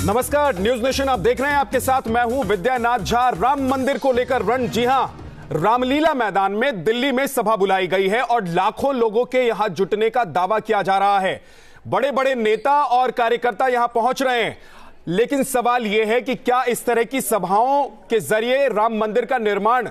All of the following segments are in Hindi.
नमस्कार, न्यूज नेशन आप देख रहे हैं। आपके साथ मैं हूं विद्यानाथ झा। राम मंदिर को लेकर रण, जी हां, रामलीला मैदान में दिल्ली में सभा बुलाई गई है और लाखों लोगों के यहां जुटने का दावा किया जा रहा है। बड़े बड़े नेता और कार्यकर्ता यहां पहुंच रहे हैं, लेकिन सवाल यह है कि क्या इस तरह की सभाओं के जरिए राम मंदिर का निर्माण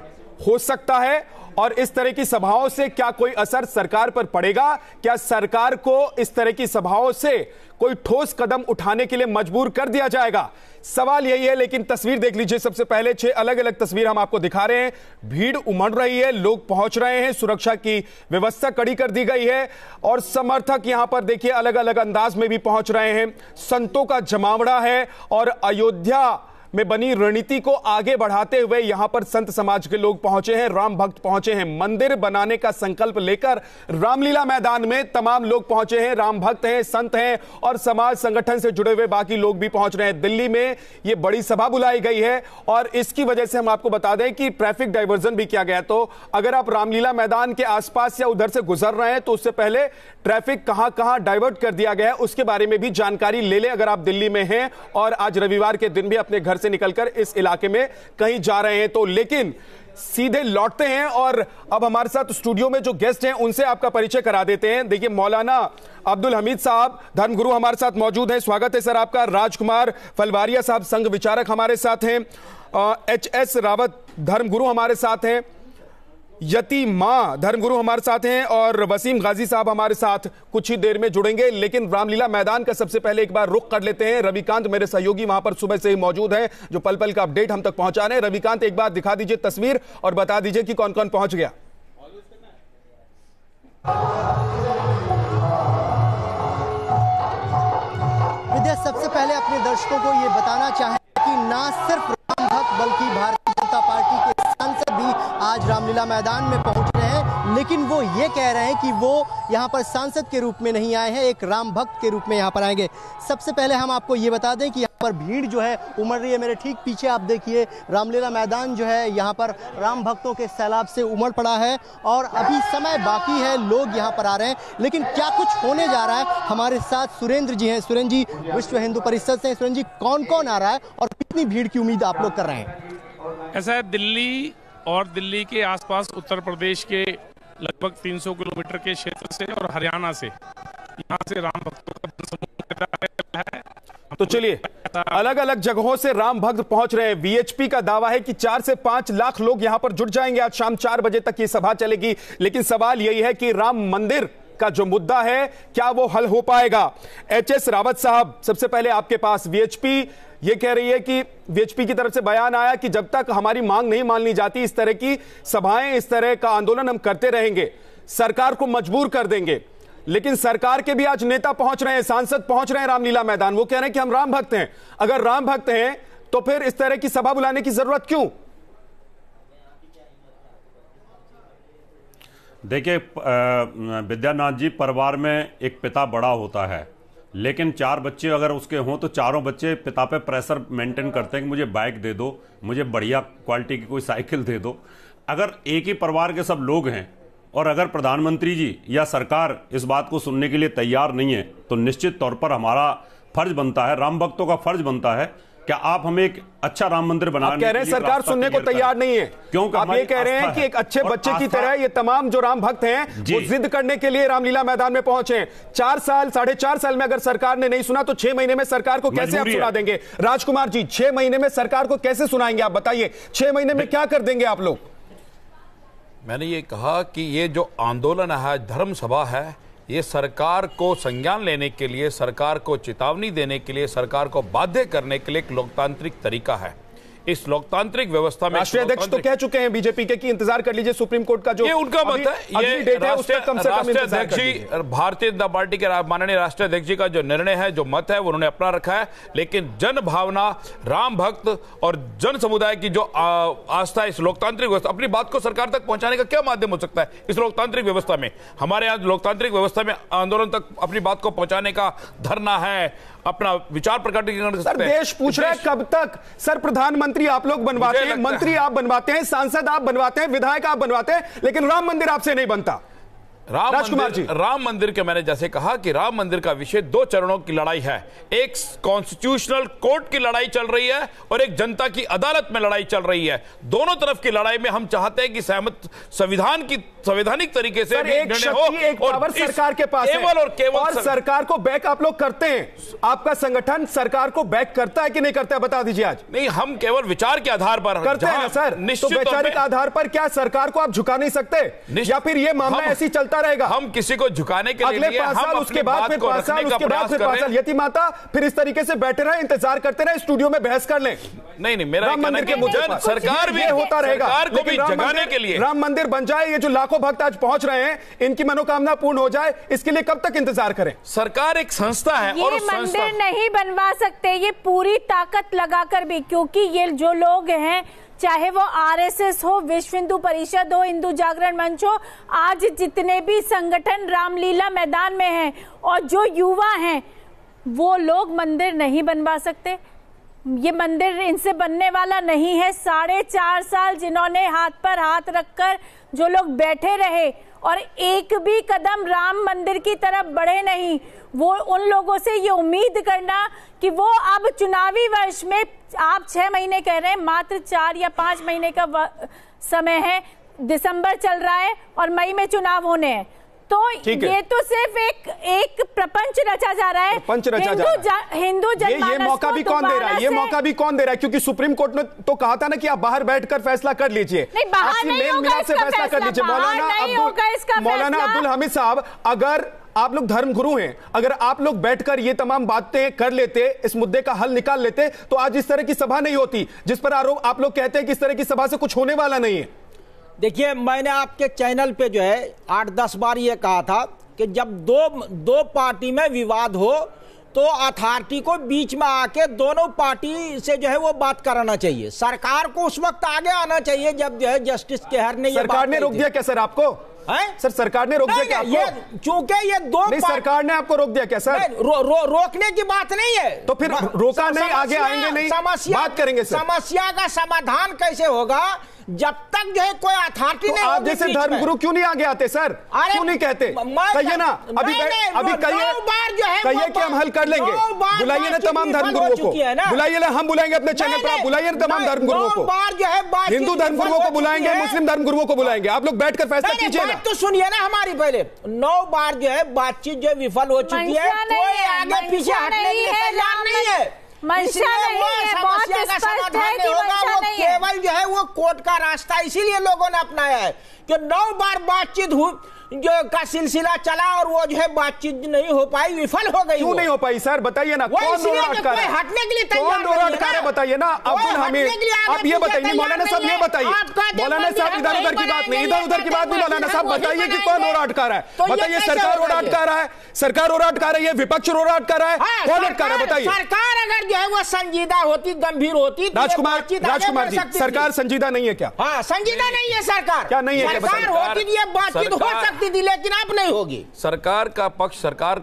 हो सकता है और इस तरह की सभाओं से क्या कोई असर सरकार पर पड़ेगा? क्या सरकार को इस तरह की सभाओं से कोई ठोस कदम उठाने के लिए मजबूर कर दिया जाएगा? सवाल यही है। लेकिन तस्वीर देख लीजिए। सबसे पहले 6 अलग अलग तस्वीर हम आपको दिखा रहे हैं। भीड़ उमड़ रही है, लोग पहुंच रहे हैं, सुरक्षा की व्यवस्था कड़ी कर दी गई है और समर्थक यहां पर देखिए अलग अलग अंदाज में भी पहुंच रहे हैं। संतों का जमावड़ा है और अयोध्या में बनी रणनीति को आगे बढ़ाते हुए यहां पर संत समाज के लोग पहुंचे हैं, राम भक्त पहुंचे हैं। मंदिर बनाने का संकल्प लेकर रामलीला मैदान में तमाम लोग पहुंचे हैं। राम भक्त हैं, संत हैं और समाज संगठन से जुड़े हुए बाकी लोग भी पहुंच रहे हैं। दिल्ली में यह बड़ी सभा बुलाई गई है और इसकी वजह से हम आपको बता दें कि ट्रैफिक डाइवर्जन भी किया गया। तो अगर आप रामलीला मैदान के आसपास या उधर से गुजर रहे हैं तो उससे पहले ट्रैफिक कहां डाइवर्ट कर दिया गया है उसके बारे में भी जानकारी ले लें अगर आप दिल्ली में हैं और आज रविवार के दिन भी अपने घर से निकलकर इस इलाके में कहीं जा रहे हैं तो। लेकिन सीधे लौटते हैं और अब हमारे साथ स्टूडियो में जो गेस्ट हैं उनसे आपका परिचय करा देते हैं। देखिए, मौलाना अब्दुल हमीद साहब धर्मगुरु हमारे साथ मौजूद हैं, स्वागत है सर आपका। राजकुमार फलवारिया साहब संघ विचारक हमारे साथ हैं। HS रावत धर्मगुरु हमारे साथ हैं। यति मां धर्मगुरु हमारे साथ हैं और वसीम गाजी साहब हमारे साथ कुछ ही देर में जुड़ेंगे। लेकिन रामलीला मैदान का सबसे पहले एक बार रुख कर लेते हैं। रविकांत मेरे सहयोगी वहां पर सुबह से ही मौजूद हैं जो पल पल का अपडेट हम तक पहुंचा रहे हैं। रविकांत, एक बार दिखा दीजिए तस्वीर और बता दीजिए कि कौन कौन पहुंच गया। विद्या, सबसे पहले अपने दर्शकों को यह बताना चाहें कि ना सिर्फ राम भक्त बल्कि भारतीय जनता पार्टी के सांसद भी आज रामलीला मैदान में पहुंच रहे हैं, लेकिन वो ये कह रहे हैं कि वो यहाँ पर सांसद के रूप में नहीं आए हैं, एक राम भक्त के रूप में यहाँ पर आएंगे। सबसे पहले हम आपको ये बता दें कि यहाँ पर भीड़ जो है उमड़ रही है। मेरे ठीक पीछे आप देखिए रामलीला मैदान जो है यहाँ पर राम भक्तों के सैलाब से उमड़ पड़ा है और अभी समय बाकी है, लोग यहाँ पर आ रहे हैं। लेकिन क्या कुछ होने जा रहा है? हमारे साथ सुरेंद्र जी हैं। सुरेंद्र जी विश्व हिंदू परिषद से। सुरेंद्र जी, कौन कौन आ रहा है और कितनी भीड़ की उम्मीद आप लोग कर रहे हैं? ऐसा है, दिल्ली और दिल्ली के आसपास उत्तर प्रदेश के लगभग 300 किलोमीटर के क्षेत्र से और हरियाणा से यहाँ से राम भक्तों का समूह है। तो चलिए, अलग अलग जगहों से राम भक्त पहुंच रहे हैं। VHP का दावा है कि 4 से 5 लाख लोग यहां पर जुट जाएंगे। आज शाम 4 बजे तक ये सभा चलेगी। लेकिन सवाल यही है कि राम मंदिर का जो मुद्दा है क्या वो हल हो पाएगा? HS रावत साहब, सबसे पहले आपके पास। VHP ये कह रही है कि VHP की तरफ से बयान आया कि जब तक हमारी मांग नहीं मान ली जाती, इस तरह की सभाएं, इस तरह का आंदोलन हम करते रहेंगे, सरकार को मजबूर कर देंगे। लेकिन सरकार के भी आज नेता पहुंच रहे हैं, सांसद पहुंच रहे हैं रामलीला मैदान। वो कह रहे हैं कि हम राम भक्त हैं। अगर राम भक्त हैं तो फिर इस तरह की सभा बुलाने की जरूरत क्यों? देखिए विद्यानाथ जी, परिवार में एक पिता बड़ा होता है, लेकिन 4 बच्चे अगर उसके हों तो चारों बच्चे पिता पे प्रेशर मेंटेन करते हैं कि मुझे बाइक दे दो, मुझे बढ़िया क्वालिटी की कोई साइकिल दे दो। अगर एक ही परिवार के सब लोग हैं और अगर प्रधानमंत्री जी या सरकार इस बात को सुनने के लिए तैयार नहीं है तो निश्चित तौर पर हमारा फर्ज बनता है, राम भक्तों का फर्ज बनता है, क्या आप हमें एक अच्छा राम मंदिर बनाने कह रहे हैं सरकार सुनने को तैयार नहीं है। क्यों? आप ये कह रहे हैं कि एक अच्छे बच्चे की तरह ये तमाम जो राम भक्त हैं वो जिद करने के लिए रामलीला मैदान में पहुंचे हैं। 4 साल 4.5 साल में अगर सरकार ने नहीं सुना तो 6 महीने में सरकार को कैसे आप सुना देंगे? राजकुमार जी, 6 महीने में सरकार को कैसे सुनाएंगे आप बताइए? 6 महीने में क्या कर देंगे आप लोग? मैंने ये कहा कि ये जो आंदोलन है, धर्म सभा है, ये सरकार को संज्ञान लेने के लिए, सरकार को चेतावनी देने के लिए, सरकार को बाध्य करने के लिए एक लोकतांत्रिक तरीका है। इस लोकतांत्रिक व्यवस्था में राष्ट्रीय अध्यक्ष तो कह चुके हैं बीजेपी के कि इंतजार कर लीजिए सुप्रीम कोर्ट का जो ये उनका मत है, ये राष्ट्रीय अध्यक्ष जी, भारतीय जनता पार्टी के माननीय राष्ट्रीय अध्यक्ष जी का जो निर्णय है, जो मत है, वो उन्होंने अपना रखा है। लेकिन जन भावना, राम भक्त और जन समुदाय की जो आस्था, इस लोकतांत्रिक व्यवस्था, अपनी बात को सरकार तक पहुंचाने का क्या माध्यम हो सकता है? इस लोकतांत्रिक व्यवस्था में, हमारे यहाँ लोकतांत्रिक व्यवस्था में आंदोलन तक अपनी बात को पहुंचाने का, धरना है, अपना विचार प्रकट कर सकते हैं। देश पूछ रहा है कब तक? सर, प्रधानमंत्री आप लोग बनवाते हैं, मंत्री आप बनवाते हैं, सांसद आप बनवाते हैं, विधायक आप बनवाते हैं, लेकिन राम मंदिर आपसे नहीं बनता। राम मंदिर के मैंने जैसे कहा कि राम मंदिर का विषय 2 चरणों की लड़ाई है। एक कॉन्स्टिट्यूशनल कोर्ट की लड़ाई चल रही है और एक जनता की अदालत में लड़ाई चल रही है। दोनों तरफ की लड़ाई में हम चाहते हैं कि संवैधानिक तरीके से निर्णय हो और सरकार के पास केवल और केवल और सरकार को बैक आप लोग करते हैं। आपका संगठन सरकार को बैक करता है कि नहीं करता है, बता दीजिए आज। नहीं, हम केवल विचार के आधार पर करते हैं सर। तो वैचारिक आधार पर क्या सरकार को आप झुका नहीं सकते, या फिर ये मामला ऐसे चलता रहेगा? हम किसी को झुकाने के लिए अगले 5 साल, उसके बाद फिर 5 साल, उसके बाद फिर 5 साल, यति माता फिर इस तरीके से बैठे रहे, इंतजार करते रहे, स्टूडियो में बहस कर लें। नहीं, मेरा मंदिर के मुद्दे पर सरकार भी होता रहेगा, लेकिन जगाने के लिए राम मंदिर बन जाए, ये जो लाखों भक्त आज पहुंच रहे हैं इनकी मनोकामना पूर्ण हो जाए, इसके लिए कब तक इंतजार करें? सरकार एक संस्था है और मंदिर नहीं बनवा सकते ये पूरी ताकत लगाकर भी, क्योंकि ये जो लोग हैं, चाहे वो आरएसएस हो, विश्व हिंदू परिषद हो, हिंदू जागरण मंच हो, आज जितने भी संगठन रामलीला मैदान में हैं और जो युवा हैं, वो लोग मंदिर नहीं बनवा सकते। ये मंदिर इनसे बनने वाला नहीं है। 4.5 साल जिन्होंने हाथ पर हाथ रखकर जो लोग बैठे रहे और एक भी कदम राम मंदिर की तरफ बढ़े नहीं, वो उन लोगों से ये उम्मीद करना कि वो अब चुनावी वर्ष में, आप 6 महीने कह रहे हैं, मात्र 4 या 5 महीने का समय है, दिसंबर चल रहा है और मई में चुनाव होने हैं, तो ये तो सिर्फ एक प्रपंच रचा जा रहा है। हिंदू जनमानस ये मौका भी कौन दे रहा है? ये मौका भी कौन दे रहा है? क्योंकि सुप्रीम कोर्ट ने तो कहा था ना कि आप बाहर बैठकर फैसला कर लीजिए, मेल मिलाप से फैसला कर लीजिए। मौलाना अब्दुल हमीद साहब, अगर आप लोग धर्मगुरु हैं, अगर आप लोग बैठकर ये तमाम बातें कर लेते, इस मुद्दे का हल निकाल लेते, तो आज इस तरह की सभा नहीं होती जिस पर आरोप आप लोग कहते हैं कि इस तरह की सभा से कुछ होने वाला नहीं है। देखिए, मैंने आपके चैनल पे जो है 8-10 बार ये कहा था कि जब दो पार्टी में विवाद हो तो अथॉरिटी को बीच में आके दोनों पार्टी से जो है वो बात कराना चाहिए। सरकार को उस वक्त आगे आना चाहिए जब जो है जस्टिस केहर ने सरकार ने रोक दिया क्या सर आपको? सर सरकार ने रोक दिया क्या आपको? चूंकि ये सरकार ने आपको रोक दिया क्या सर? रोकने की बात नहीं है। तो फिर रोका नहीं, आगे आएंगे नहीं, बात करेंगे सर। समस्या का समाधान कैसे होगा जब तक जो है कोई अथॉरिटी नहीं? आप जैसे धर्मगुरु क्यों नहीं आगे आते सर? क्यों नहीं कहते? कहिए ना, अभी कहिए कि हम हल कर लेंगे। बुलाइए ना तमाम धर्मगुरुओं को, बुलाइए ना, हम बुलाएंगे अपने चैनल पर, आप बुलाइए ना तमाम धर्मगुरुओं को, हिंदू धर्मगुरुओं को बुलाएंगे, मुस्लिम धर्मगुरुओं को बुलाएंगे, आप लोग बैठकर फैसला कीजिए ना। तो सुनिए ना हमारी, पहले 9 बार जो है बातचीत जो विफल हो चुकी है, कोई आगे पीछे हटने के लिए तैयार नहीं है। समस्या का समाधान नहीं होगा, वो केवल जो है वो कोर्ट का रास्ता इसीलिए लोगों ने अपनाया है कि 9 बार बातचीत हुई जो का सिलसिला चला और वो जो है बातचीत नहीं हो पाई, विफल हो गई। क्यों नहीं हो पाई सर? बताइए ना, कौन अटका है? हटने के लिए कौन अटका है बताइए ना। अब्दुल हमीद, आप ये बताइए, मौलाना साहब ये बताइए, मौलाना साहब इधर उधर की बात नहीं, इधर उधर की बात नहीं, मौलाना साहब बताइए कि कौन और अटका रहा है? बताइए, सरकार और अटका रहा है, सरकार और अटका रही है, विपक्ष और अटका रहा है, कौन अटका रहा है बताइए? सरकार अगर जो है वो संजीदा होती, गंभीर होती, राजकुमार जी, सरकार संजीदा नहीं है क्या? हाँ, संजीदा नहीं है सरकार। क्या नहीं है? सरकार होती ये बातचीत हो सकती थी, लेकिन अब नहीं होगी। सरकार का पक्ष सरकार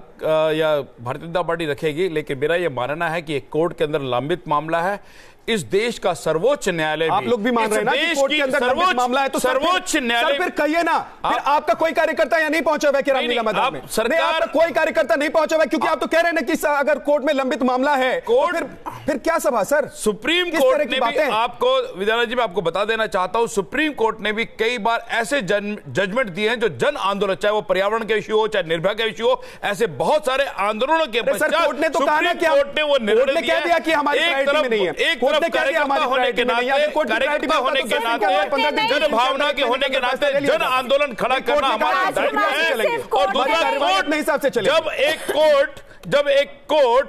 या भारतीय जनता पार्टी रखेगी, लेकिन मेरा यह मानना है कि एक कोर्ट के अंदर लंबित मामला है। इस देश का सर्वोच्च न्यायालय, आप लोग भी मान रहे हैं ना कि कोर्ट के अंदर लंबित मामला है, तो सर्वोच्च न्यायालय फिर कहिए ना, फिर आपका कोई कार्यकर्ता यहाँ नहीं पहुंचा हुआ कि रामलीला मैदान में? सरकार कोई कार्यकर्ता नहीं पहुंचा हुआ, क्योंकि आप तो कह रहे हैं ना कि अगर कोर्ट में लंबित मामला है, फिर क्या सभा सर? सुप्रीम कोर्ट ने भी आपको, विद्यानंद जी मैं आपको बता देना चाहता हूं, सुप्रीम कोर्ट ने भी कई बार ऐसे जजमेंट दिए हैं जो जन आंदोलन, चाहे वो पर्यावरण के इश्यू हो, चाहे निर्भया के इश्यू हो, ऐसे बहुत सारे आंदोलनों के पश्चात कोर्ट ने तो कहा ना कि कोर्ट ने वो निर्णय कह दिया कि हमारी प्रायोरिटी में नहीं है। एक तरफ कार्यकर्ता होने के नाते, जन भावना के होने के नाते जन आंदोलन खड़ा करना हमारा दायित्व है। और दूसरा, जब एक कोर्ट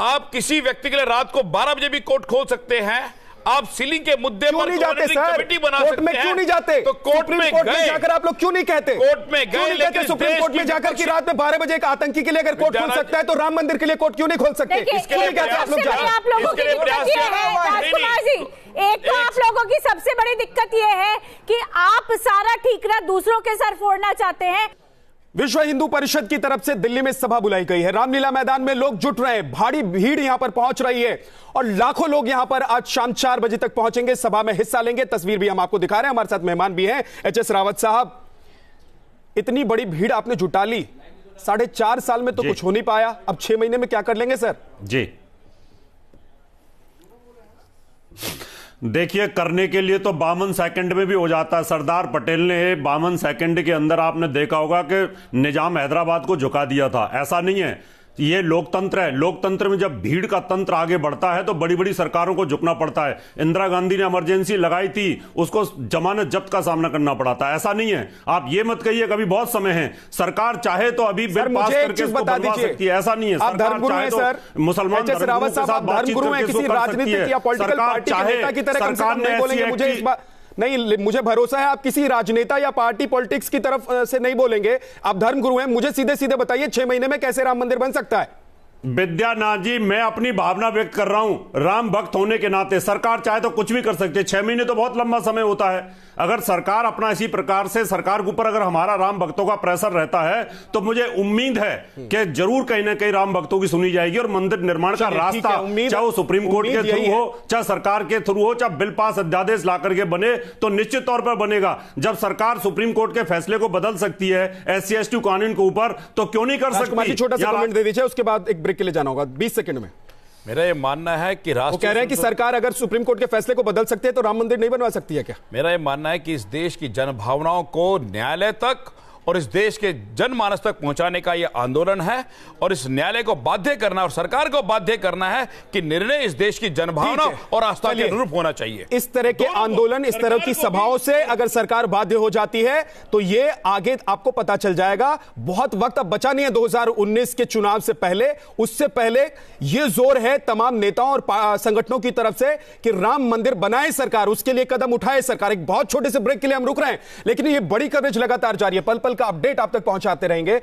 आप किसी व्यक्ति के लिए रात को 12 बजे भी कोर्ट खोल सकते हैं, आप सीलिंग के मुद्दे पर कमेटी बना सकते हैं, क्यों नहीं जाते? तो कोर्ट में गए जाकर आप लोग क्यों नहीं कहते? कोर्ट में गए, लेकिन सुप्रीम कोर्ट में जाकर कि रात में 12 बजे एक आतंकी के लिए अगर कोर्ट खोल सकता है, तो राम मंदिर के लिए कोर्ट क्यों नहीं खोल सकते? इसके लिए आप लोग एक तो आप लोगों की सबसे बड़ी दिक्कत यह है कि आप सारा ठीकरा दूसरों के सर फोड़ना चाहते हैं। विश्व हिंदू परिषद की तरफ से दिल्ली में सभा बुलाई गई है। रामलीला मैदान में लोग जुट रहे हैं, भारी भीड़ यहां पर पहुंच रही है और लाखों लोग यहां पर आज शाम 4 बजे तक पहुंचेंगे, सभा में हिस्सा लेंगे। तस्वीर भी हम आपको दिखा रहे हैं, हमारे साथ मेहमान भी हैं, एचएस रावत साहब। इतनी बड़ी भीड़ आपने जुटा ली, 4.5 साल में तो कुछ हो नहीं पाया, अब 6 महीने में क्या कर लेंगे सर? जी देखिए, करने के लिए तो 52 सेकंड में भी हो जाता है। सरदार पटेल ने 52 सेकंड के अंदर आपने देखा होगा कि निजाम हैदराबाद को झुका दिया था। ऐसा नहीं है, ये लोकतंत्र है। लोकतंत्र में जब भीड़ का तंत्र आगे बढ़ता है तो बड़ी बड़ी सरकारों को झुकना पड़ता है। इंदिरा गांधी ने इमरजेंसी लगाई थी, उसको जमानत जब्त का सामना करना पड़ा था। ऐसा नहीं है, आप ये मत कहिए कभी बहुत समय है, सरकार चाहे तो अभी बिल पास करके उसको बनवा सकती है। ऐसा नहीं है, आप धर्मगुरु हैं सर, मुसलमान धर्मगुरु के साथ बातचीत करके किसी राजनीतिक या पॉलिटिकल पार्टी के नेता की तरह कम से कम नहीं बोलेंगे। मुझे इस बात नहीं, मुझे भरोसा है आप किसी राजनेता या पार्टी पॉलिटिक्स की तरफ से नहीं बोलेंगे। आप धर्मगुरु हैं, मुझे सीधे सीधे बताइए 6 महीने में कैसे राम मंदिर बन सकता है? विद्यानाथ जी, मैं अपनी भावना व्यक्त कर रहा हूं। राम भक्त होने के नाते सरकार चाहे तो कुछ भी कर सकती है। 6 महीने तो बहुत लंबा समय होता है। अगर सरकार अपना इसी प्रकार से, सरकार के ऊपर अगर हमारा राम भक्तों का प्रेशर रहता है तो मुझे उम्मीद है कि जरूर कहीं ना कहीं राम भक्तों की सुनी जाएगी और मंदिर निर्माण का रास्ता, चाहे वो सुप्रीम कोर्ट के थ्रू हो, चाहे सरकार के थ्रू हो, चाहे बिल पास अध्यादेश ला करके बने, तो निश्चित तौर पर बनेगा। जब सरकार सुप्रीम कोर्ट के फैसले को बदल सकती है SC/ST कानून के ऊपर, तो क्यों नहीं कर सकती? छोटा सा कमेंट दे दीजिए, उसके बाद एक ब्रेक के लिए जाना होगा 20 सेकंड में। मेरा ये मानना है कि वो कह रहे हैं कि सरकार अगर सुप्रीम कोर्ट के फैसले को बदल सकती है तो राम मंदिर नहीं बनवा सकती है क्या? मेरा ये मानना है कि इस देश की जनभावनाओं को न्यायालय तक और इस देश के जनमानस तक पहुंचाने का यह आंदोलन है और इस न्यायालय को बाध्य करना और सरकार को बाध्य करना है कि निर्णय इस देश की जनभावना और आस्था के अनुरूप होना चाहिए। इस तरह के आंदोलन, इस तरह की सभाओं से अगर सरकार बाध्य हो जाती है तो ये आगे आपको पता चल जाएगा। बहुत वक्त अब बचा नहीं है 2019 के चुनाव से पहले। उससे पहले ये जोर है तमाम नेताओं और संगठनों की तरफ से कि राम मंदिर बनाए सरकार, उसके लिए कदम उठाए सरकार। एक बहुत छोटे से ब्रेक के लिए हम रुक रहे हैं, लेकिन ये बड़ी कवरेज लगातार जारी है। पल पल का अपडेट आप तक पहुंचाते रहेंगे।